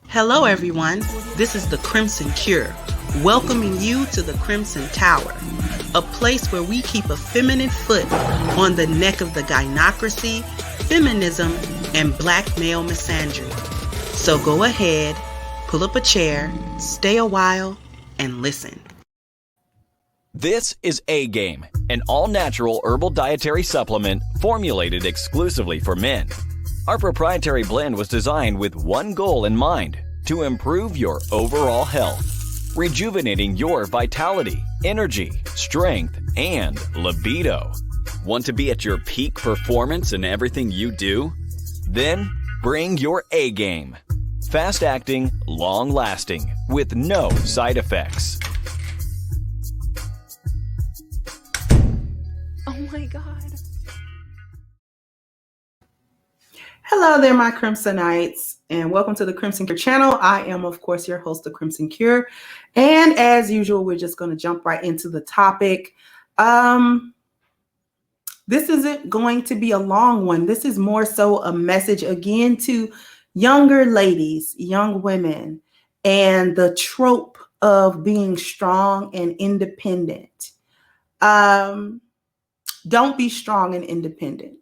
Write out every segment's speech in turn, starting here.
Hello, everyone. This is the Crimson Cure, welcoming you to the Crimson Tower, a place where we keep a feminine foot on the neck of the gynocracy, feminism, and black male misandry. So go ahead, pull up a chair, stay a while, and listen. This is A-Game, an all-natural herbal dietary supplement formulated exclusively for men. Our proprietary blend was designed with one goal in mind: to improve your overall health, rejuvenating your vitality, energy, strength, and libido. Want to be at your peak performance in everything you do? Then bring your A-Game. Fast-acting, long-lasting, with no side effects. Oh my God. Hello there, my Crimsonites, and welcome to the Crimson Cure channel. I am, of course, your host, the Crimson Cure. And as usual, we're just going to jump right into the topic. This isn't going to be a long one. This is more so a message again to younger ladies, young women, and the trope of being strong and independent. Don't be strong and independent.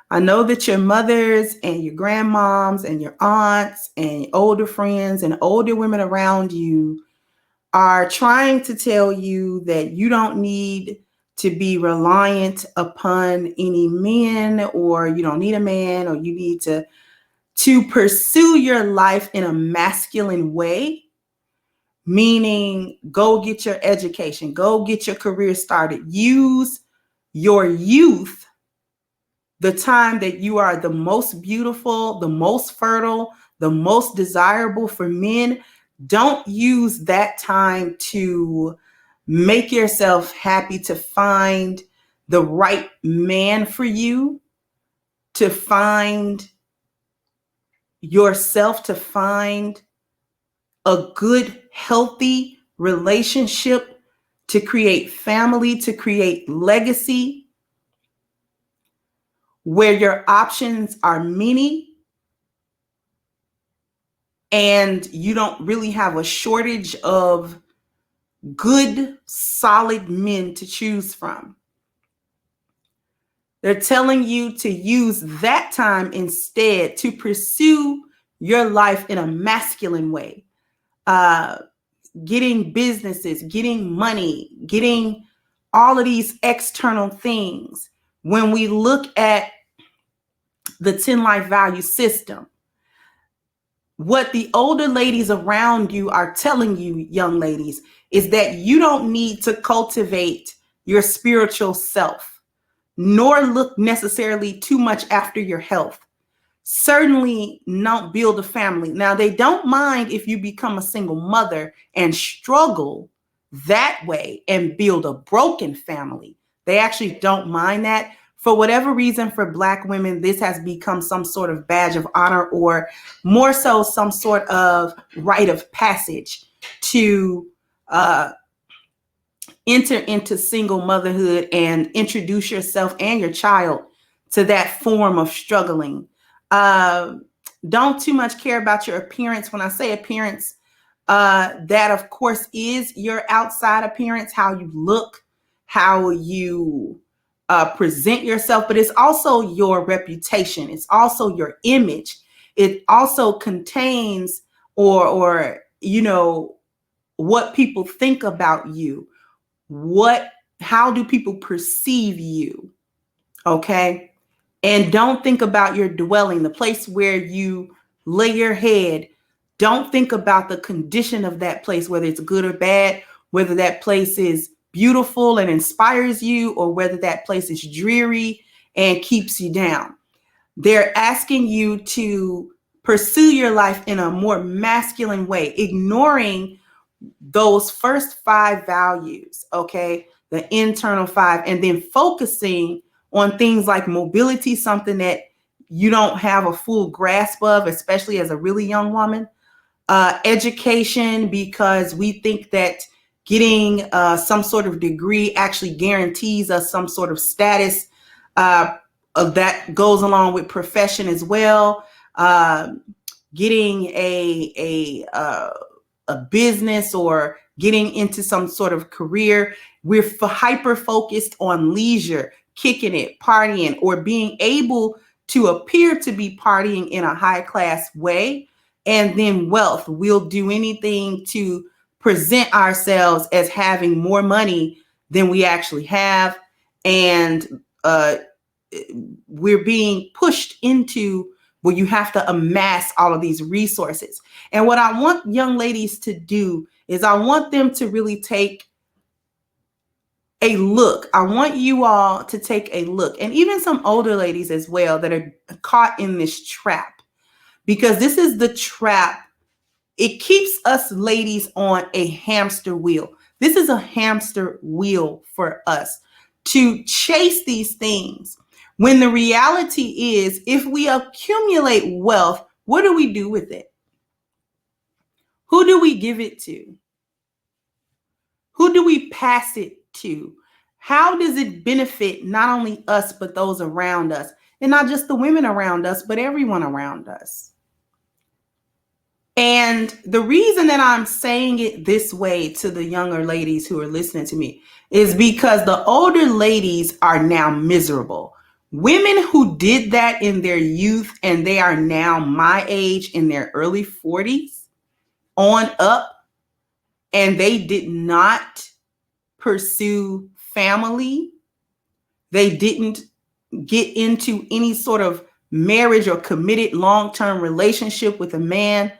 I know that your mothers and your grandmoms and your aunts and your older friends and older women around you are trying to tell you that you don't need to be reliant upon any men, or you don't need a man, or you need to pursue your life in a masculine way, meaning go get your education, go get your career started, use your youth, the time that you are the most beautiful, the most fertile, the most desirable for men. Don't use that time to make yourself happy, to find the right man for you, to find yourself, to find a good, healthy relationship, to create family, to create legacy, where your options are many and you don't really have a shortage of good, solid men to choose from. They're telling you to use that time instead to pursue your life in a masculine way. Getting businesses, getting money, getting all of these external things. When we look at the 10 life value system, what the older ladies around you are telling you, young ladies, is that you don't need to cultivate your spiritual self, nor look necessarily too much after your health. Certainly not build a family. Now, they don't mind if you become a single mother and struggle that way and build a broken family. They actually don't mind that. For whatever reason, for Black women, this has become some sort of badge of honor, or more so some sort of rite of passage to enter into single motherhood and introduce yourself and your child to that form of struggling. Don't too much care about your appearance. When I say appearance, that of course is your outside appearance, how you look, how you present yourself, but it's also your reputation. It's also your image. It also contains or you know, what people think about you. How do people perceive you? Okay. And don't think about your dwelling, the place where you lay your head. Don't think about the condition of that place, whether it's good or bad, whether that place is beautiful and inspires you, or whether that place is dreary and keeps you down. They're asking you to pursue your life in a more masculine way, ignoring those first 5 values, okay? The internal 5, and then focusing on things like mobility, something that you don't have a full grasp of, especially as a really young woman. Education, because we think that getting some sort of degree actually guarantees us some sort of status that goes along with profession as well. getting a business or getting into some sort of career. We're hyper focused on leisure, kicking it, partying, or being able to appear to be partying in a high class way. And then wealth. We'll do anything to present ourselves as having more money than we actually have. And we're being pushed into where you have to amass all of these resources. And what I want young ladies to do is I want them to really take a look. I want you all to take a look, and even some older ladies as well that are caught in this trap, because this is the trap. It keeps us ladies on a hamster wheel. This is a hamster wheel for us to chase these things. When the reality is, if we accumulate wealth, what do we do with it? Who do we give it to? Who do we pass it to? How does it benefit not only us, but those around us? And not just the women around us, but everyone around us. And the reason that I'm saying it this way to the younger ladies who are listening to me is because the older ladies are now miserable. Women who did that in their youth and they are now my age in their early 40s on up, and they did not pursue family. They didn't get into any sort of marriage or committed long-term relationship with a man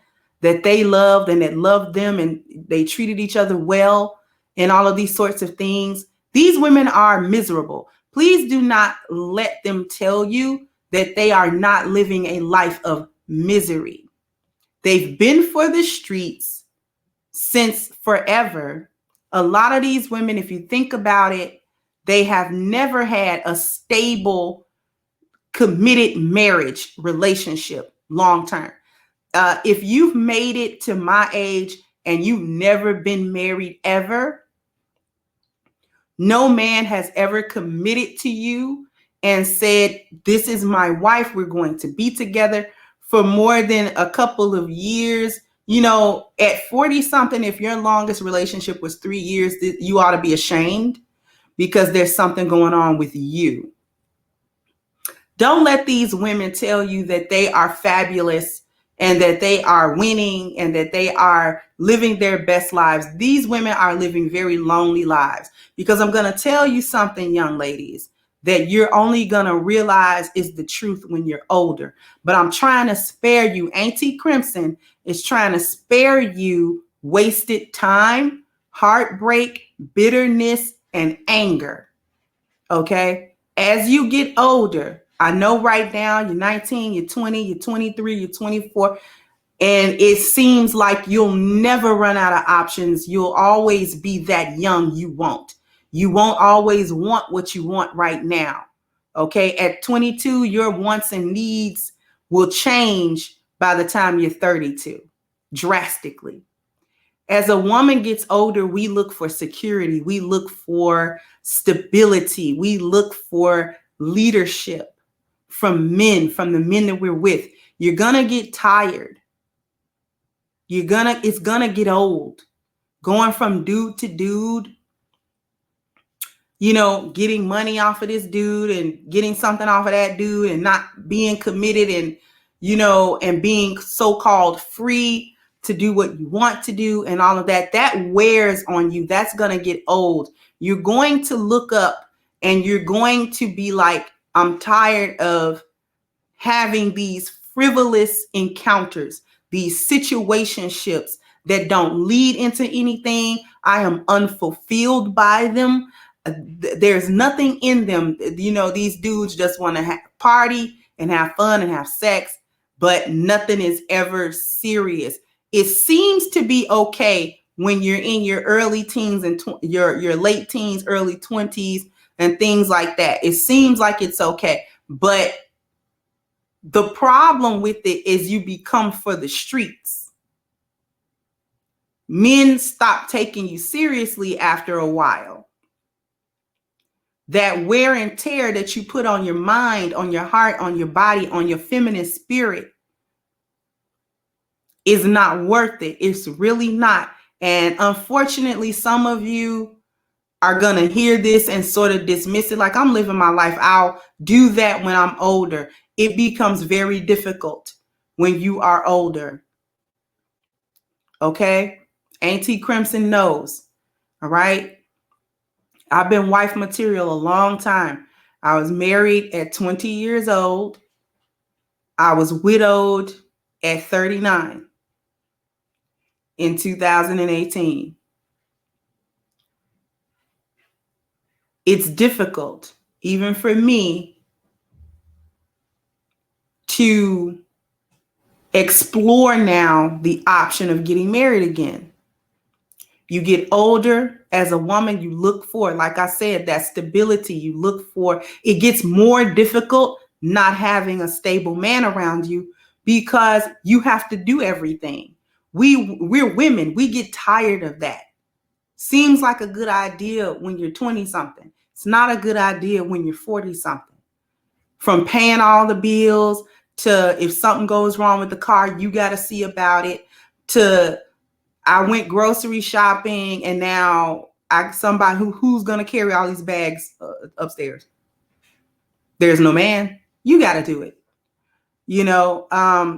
that they loved and that loved them, and they treated each other well and all of these sorts of things. These women are miserable. Please do not let them tell you that they are not living a life of misery. They've been for the streets since forever. A lot of these women, if you think about it, they have never had a stable, committed marriage relationship long term. If you've made it to my age and you've never been married ever, no man has ever committed to you and said, this is my wife, we're going to be together for more than a couple of years. You know, at 40 something, if your longest relationship was 3 years, you ought to be ashamed, because there's something going on with you. Don't let these women tell you that they are fabulous and that they are winning and that they are living their best lives. These women are living very lonely lives, because I'm going to tell you something, young ladies, that you're only going to realize is the truth when you're older. But I'm trying to spare you. Auntie Crimson is trying to spare you wasted time, heartbreak, bitterness, and anger. Okay? As you get older, I know right now you're 19, you're 20, you're 23, you're 24, and it seems like you'll never run out of options. You'll always be that young you won't. You won't always want what you want right now. Okay? At 22, your wants and needs will change by the time you're 32, drastically. As a woman gets older, we look for security. We look for stability. We look for leadership from men, from the men that we're with. You're going to get tired. It's going to get old. Going from dude to dude, you know, getting money off of this dude and getting something off of that dude and not being committed and, you know, and being so-called free to do what you want to do and all of that, that wears on you. That's going to get old. You're going to look up and you're going to be like, I'm tired of having these frivolous encounters, these situationships that don't lead into anything. I am unfulfilled by them. There's nothing in them. You know, these dudes just want to party and have fun and have sex, but nothing is ever serious. It seems to be okay when you're in your early teens and your late teens, early 20s and things like that. It seems like it's okay. But the problem with it is you become for the streets. Men stop taking you seriously after a while. That wear and tear that you put on your mind, on your heart, on your body, on your feminine spirit, is not worth it. It's really not. And unfortunately, some of you are going to hear this and sort of dismiss it like, I'm living my life. I'll do that when I'm older. It becomes very difficult when you are older. Okay? Auntie Crimson knows. All right? I've been wife material a long time. I was married at 20 years old. I was widowed at 39 in 2018. It's difficult, even for me, to explore now the option of getting married again. You get older as a woman, you look for, like I said, that stability. You look for, it gets more difficult not having a stable man around you because you have to do everything. We're women. We get tired of that. Seems like a good idea when you're 20 something. It's not a good idea when you're 40 something. From paying all the bills to if something goes wrong with the car, you got to see about it, to I went grocery shopping and now somebody who's going to carry all these bags upstairs. There's no man. You got to do it. You know,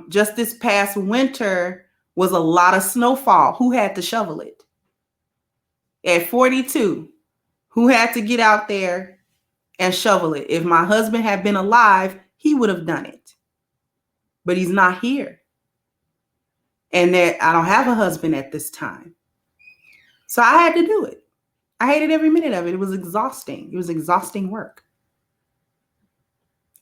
just this past winter was a lot of snowfall. Who had to shovel it? At 42, who had to get out there and shovel it? If my husband had been alive, he would have done it. But he's not here. And that I don't have a husband at this time. So I had to do it. I hated every minute of it. It was exhausting. It was exhausting work.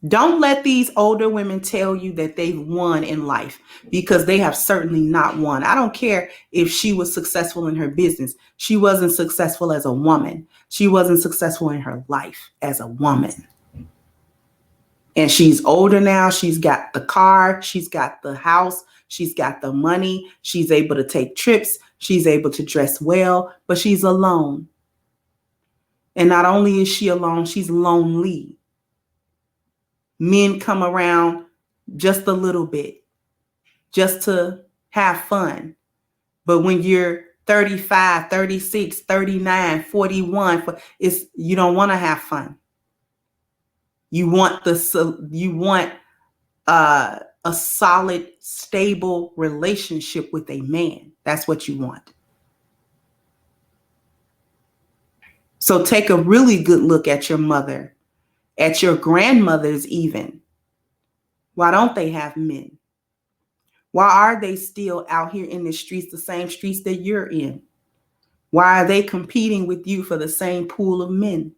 Don't let these older women tell you that they've won in life, because they have certainly not won. I don't care if she was successful in her business. She wasn't successful as a woman. She wasn't successful in her life as a woman. And she's older now. She's got the car. She's got the house. She's got the money. She's able to take trips. She's able to dress well, but she's alone. And not only is she alone, she's lonely. Men come around just a little bit, just to have fun. But when you're 35, 36, 39, 41, you don't want to have fun. You want a solid, stable relationship with a man. That's what you want. So take a really good look at your mother, at your grandmothers even. Why don't they have men? Why are they still out here in the streets, the same streets that you're in? Why are they competing with you for the same pool of men?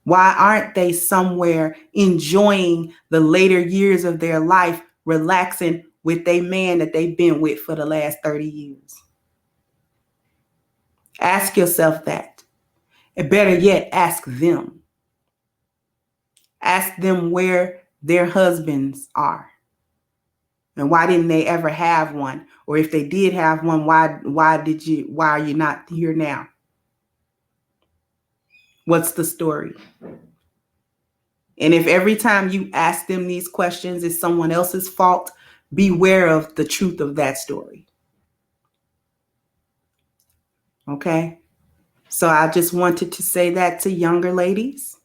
Why aren't they somewhere enjoying the later years of their life, relaxing with a man that they've been with for the last 30 years? Ask yourself that. And better yet, ask them. Ask them where their husbands are. And why didn't they ever have one? Or if they did have one, why are you not here now? What's the story? And if every time you ask them these questions is someone else's fault, beware of the truth of that story. Okay? So I just wanted to say that to younger ladies.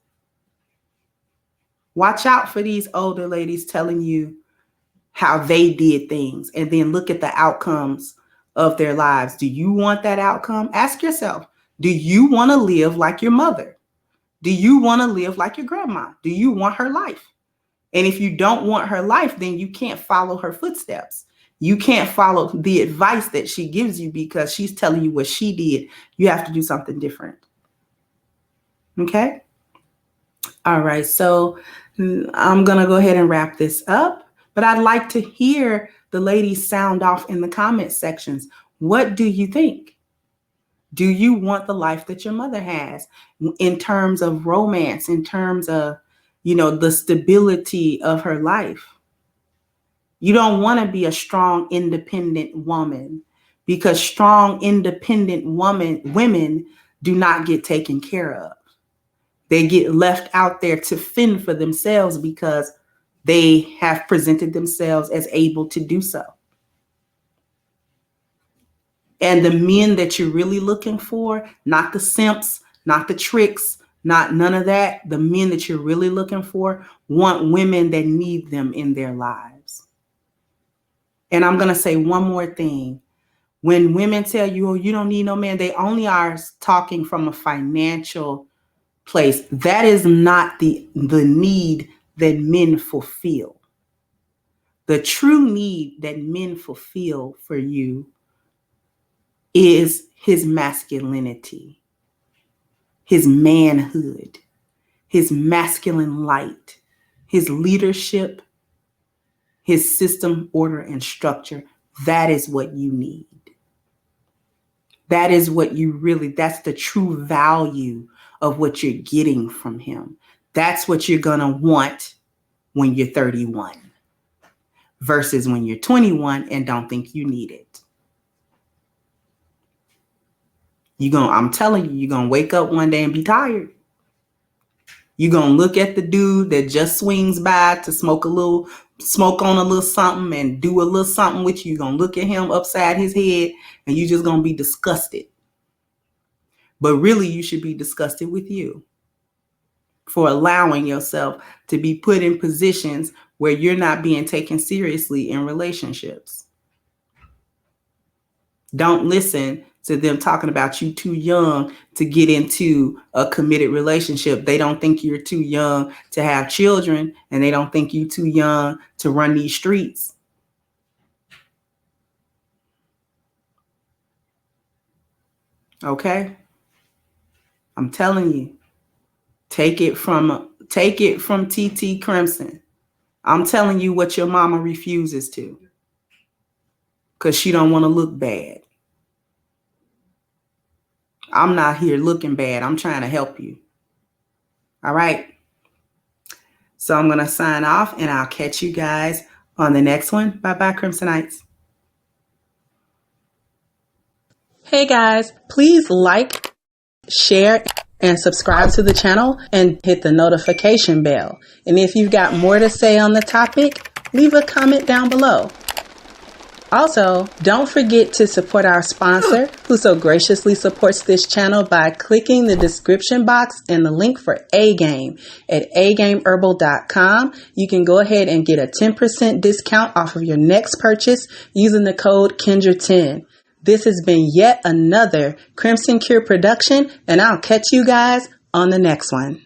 Watch out for these older ladies telling you how they did things, and then look at the outcomes of their lives. Do you want that outcome? Ask yourself, do you want to live like your mother? Do you want to live like your grandma? Do you want her life? And if you don't want her life, then you can't follow her footsteps. You can't follow the advice that she gives you because she's telling you what she did. You have to do something different. Okay? All right. So I'm going to go ahead and wrap this up. But I'd like to hear the ladies sound off in the comment sections. What do you think? Do you want the life that your mother has in terms of romance, in terms of, the stability of her life? You don't want to be a strong, independent woman, because strong, independent women do not get taken care of. They get left out there to fend for themselves because they have presented themselves as able to do so. And the men that you're really looking for, not the simps, not the tricks, not none of that. The men that you're really looking for want women that need them in their lives. And I'm going to say one more thing. When women tell you, oh, you don't need no man, they only are talking from a financial place. That is not the need that men fulfill. The true need that men fulfill for you is his masculinity, his manhood, his masculine light, his leadership, his system, order, and structure. That is what you need. That is what you really, that's the true value of what you're getting from him. That's what you're going to want when you're 31 versus when you're 21 and don't think you need it. I'm telling you, you're going to wake up one day and be tired. You're going to look at the dude that just swings by to smoke on a little something and do a little something with you. You're going to look at him upside his head and you're just going to be disgusted. But really, you should be disgusted with you for allowing yourself to be put in positions where you're not being taken seriously in relationships. Don't listen to them talking about you too young to get into a committed relationship. They don't think you're too young to have children, and they don't think you're too young to run these streets. Okay? I'm telling you, take it from TT Crimson. I'm telling you what your mama refuses to, because she don't want to look bad. I'm not here looking bad. I'm trying to help you. All right. So I'm going to sign off and I'll catch you guys on the next one. Bye-bye, Crimsonites. Hey guys, please like, share, and subscribe to the channel and hit the notification bell. And if you've got more to say on the topic, leave a comment down below. Also, don't forget to support our sponsor, who so graciously supports this channel by clicking the description box and the link for A-Game at agameherbal.com. You can go ahead and get a 10% discount off of your next purchase using the code Kendra10. This has been yet another CrimsonCure production, and I'll catch you guys on the next one.